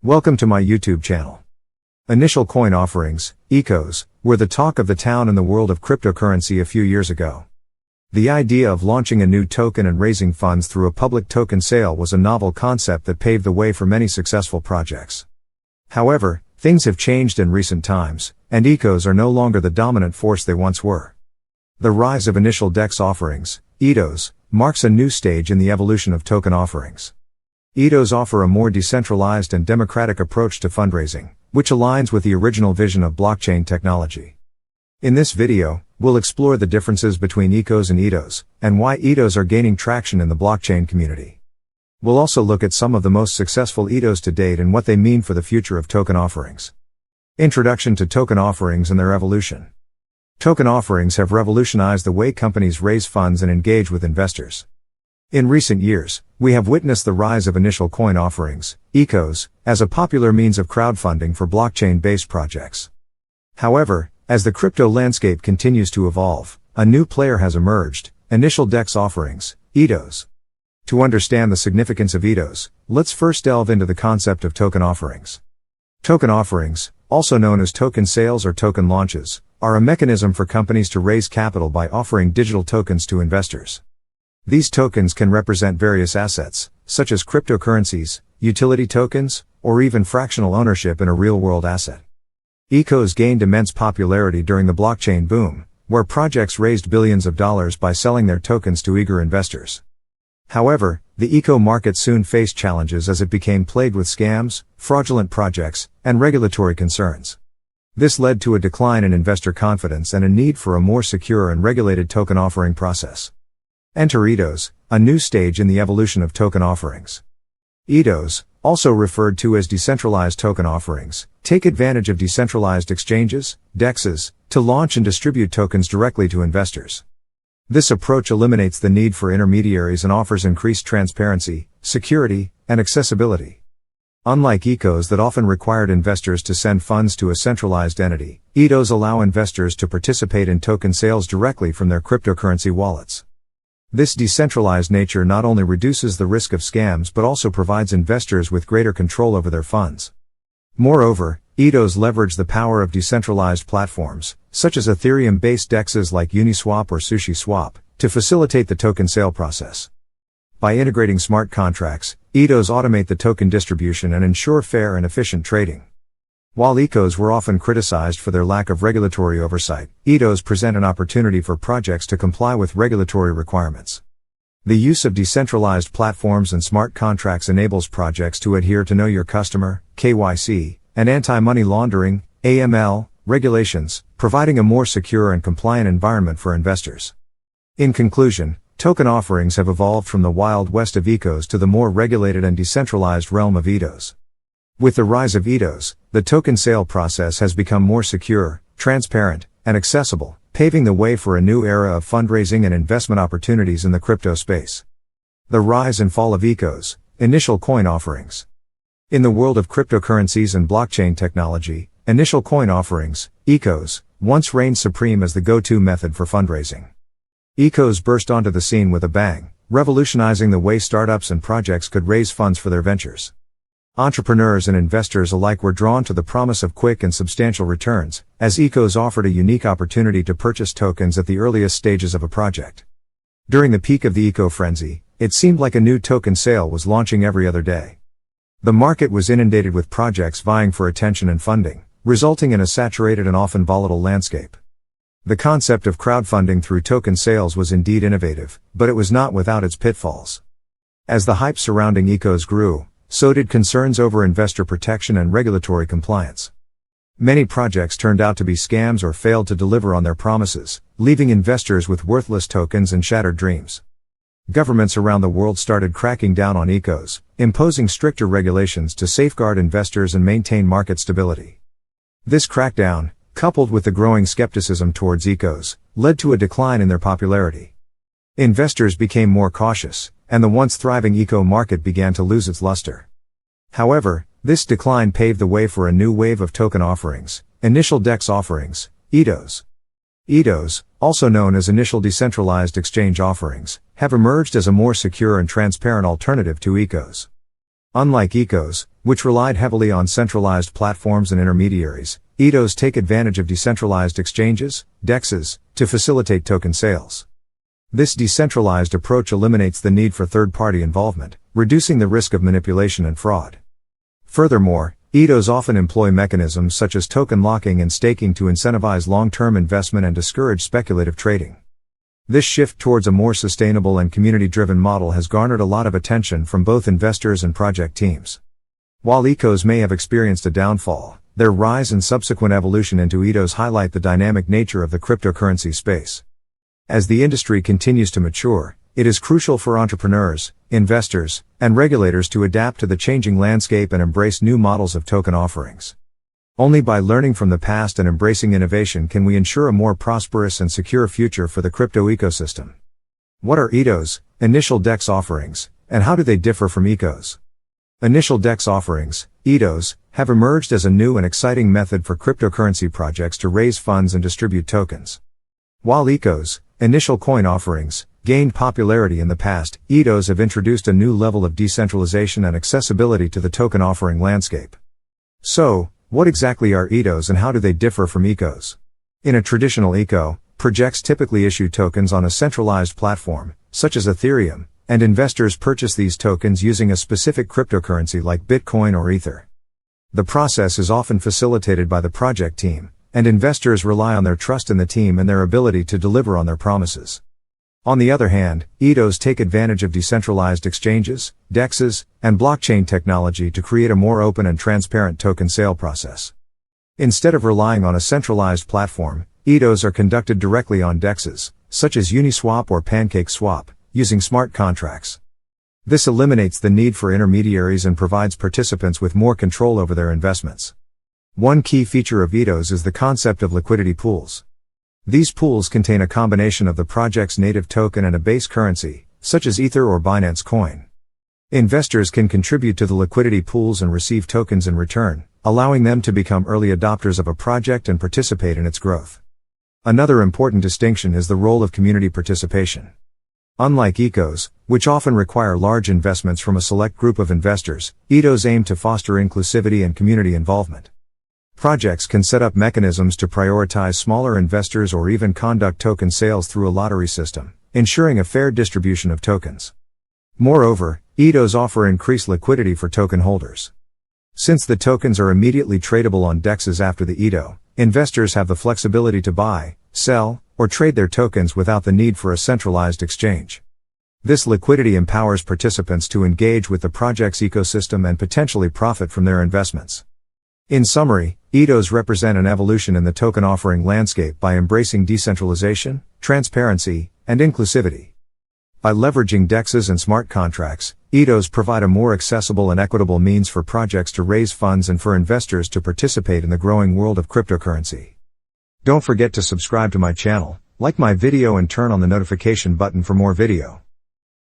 Welcome to my YouTube channel. Initial coin offerings, ICOs, were the talk of the town in the world of cryptocurrency a few years ago. The idea of launching a new token and raising funds through a public token sale was a novel concept that paved the way for many successful projects. However, things have changed in recent times, and ICOs are no longer the dominant force they once were. The rise of Initial DEX Offerings, IDOs, marks a new stage in the evolution of token offerings. IDOs offer a more decentralized and democratic approach to fundraising, which aligns with the original vision of blockchain technology. In this video, we'll explore the differences between ICOs and IDOs, and why IDOs are gaining traction in the blockchain community. We'll also look at some of the most successful IDOs to date and what they mean for the future of token offerings. Introduction to token offerings and their evolution. Token offerings have revolutionized the way companies raise funds and engage with investors. In recent years, we have witnessed the rise of initial coin offerings, ICOs, as a popular means of crowdfunding for blockchain-based projects. However, as the crypto landscape continues to evolve, a new player has emerged, Initial DEX Offerings, IDOs. To understand the significance of IDOs, let's first delve into the concept of token offerings. Token offerings, also known as token sales or token launches, are a mechanism for companies to raise capital by offering digital tokens to investors. These tokens can represent various assets, such as cryptocurrencies, utility tokens, or even fractional ownership in a real-world asset. ICOs gained immense popularity during the blockchain boom, where projects raised billions of dollars by selling their tokens to eager investors. However, the ICO market soon faced challenges as it became plagued with scams, fraudulent projects, and regulatory concerns. This led to a decline in investor confidence and a need for a more secure and regulated token offering process. Enter IDOs, a new stage in the evolution of token offerings. IDOs, also referred to as decentralized token offerings, take advantage of decentralized exchanges, DEXs, to launch and distribute tokens directly to investors. This approach eliminates the need for intermediaries and offers increased transparency, security, and accessibility. Unlike ICOs that often required investors to send funds to a centralized entity, IDOs allow investors to participate in token sales directly from their cryptocurrency wallets. This decentralized nature not only reduces the risk of scams but also provides investors with greater control over their funds. Moreover, IDOs leverage the power of decentralized platforms, such as Ethereum-based DEXs like Uniswap or SushiSwap, to facilitate the token sale process. By integrating smart contracts, IDOs automate the token distribution and ensure fair and efficient trading. While ICOs were often criticized for their lack of regulatory oversight, IDOs present an opportunity for projects to comply with regulatory requirements. The use of decentralized platforms and smart contracts enables projects to adhere to Know Your Customer, KYC, and anti-money laundering, AML, regulations, providing a more secure and compliant environment for investors. In conclusion, token offerings have evolved from the Wild West of ICOs to the more regulated and decentralized realm of IDOs. With the rise of IDOs, the token sale process has become more secure, transparent, and accessible, paving the way for a new era of fundraising and investment opportunities in the crypto space. The rise and fall of ICOs, initial coin offerings. In the world of cryptocurrencies and blockchain technology, initial coin offerings, ICOs, once reigned supreme as the go-to method for fundraising. ICOs burst onto the scene with a bang, revolutionizing the way startups and projects could raise funds for their ventures. Entrepreneurs and investors alike were drawn to the promise of quick and substantial returns, as ICOs offered a unique opportunity to purchase tokens at the earliest stages of a project. During the peak of the ICO frenzy, it seemed like a new token sale was launching every other day. The market was inundated with projects vying for attention and funding, resulting in a saturated and often volatile landscape. The concept of crowdfunding through token sales was indeed innovative, but it was not without its pitfalls. As the hype surrounding ICOs grew, so did concerns over investor protection and regulatory compliance. Many projects turned out to be scams or failed to deliver on their promises, leaving investors with worthless tokens and shattered dreams. Governments around the world started cracking down on ICOs, imposing stricter regulations to safeguard investors and maintain market stability. This crackdown, coupled with the growing skepticism towards ICOs, led to a decline in their popularity. Investors became more cautious, and the once thriving ICO market began to lose its luster. However, this decline paved the way for a new wave of token offerings, Initial DEX Offerings, IDOs. IDOs, also known as Initial Decentralized Exchange Offerings, have emerged as a more secure and transparent alternative to ICOs. Unlike ICOs, which relied heavily on centralized platforms and intermediaries, IDOs take advantage of decentralized exchanges, DEXs, to facilitate token sales. This decentralized approach eliminates the need for third-party involvement, reducing the risk of manipulation and fraud. Furthermore, IDOs often employ mechanisms such as token locking and staking to incentivize long-term investment and discourage speculative trading. This shift towards a more sustainable and community-driven model has garnered a lot of attention from both investors and project teams. While ICOs may have experienced a downfall, their rise and subsequent evolution into IDOs highlight the dynamic nature of the cryptocurrency space. As the industry continues to mature, it is crucial for entrepreneurs, investors, and regulators to adapt to the changing landscape and embrace new models of token offerings. Only by learning from the past and embracing innovation can we ensure a more prosperous and secure future for the crypto ecosystem. What are IDOs, Initial DEX Offerings, and how do they differ from ICOs? Initial DEX Offerings, IDOs, have emerged as a new and exciting method for cryptocurrency projects to raise funds and distribute tokens. While ICOs, Initial Coin Offerings, gained popularity in the past, IDOs have introduced a new level of decentralization and accessibility to the token offering landscape. So, what exactly are IDOs and how do they differ from ICOs? In a traditional ICO, projects typically issue tokens on a centralized platform, such as Ethereum, and investors purchase these tokens using a specific cryptocurrency like Bitcoin or Ether. The process is often facilitated by the project team, and investors rely on their trust in the team and their ability to deliver on their promises. On the other hand, IDOs take advantage of decentralized exchanges, DEXs, and blockchain technology to create a more open and transparent token sale process. Instead of relying on a centralized platform, IDOs are conducted directly on DEXs, such as Uniswap or PancakeSwap, using smart contracts. This eliminates the need for intermediaries and provides participants with more control over their investments. One key feature of IDOs is the concept of liquidity pools. These pools contain a combination of the project's native token and a base currency, such as Ether or Binance Coin. Investors can contribute to the liquidity pools and receive tokens in return, allowing them to become early adopters of a project and participate in its growth. Another important distinction is the role of community participation. Unlike ICOs, which often require large investments from a select group of investors, IDOs aim to foster inclusivity and community involvement. Projects can set up mechanisms to prioritize smaller investors or even conduct token sales through a lottery system, ensuring a fair distribution of tokens. Moreover, IDOs offer increased liquidity for token holders. Since the tokens are immediately tradable on DEXs after the IDO, investors have the flexibility to buy, sell, or trade their tokens without the need for a centralized exchange. This liquidity empowers participants to engage with the project's ecosystem and potentially profit from their investments. In summary, IDOs represent an evolution in the token offering landscape by embracing decentralization, transparency, and inclusivity. By leveraging DEXs and smart contracts, IDOs provide a more accessible and equitable means for projects to raise funds and for investors to participate in the growing world of cryptocurrency. Don't forget to subscribe to my channel, like my video and turn on the notification button for more video.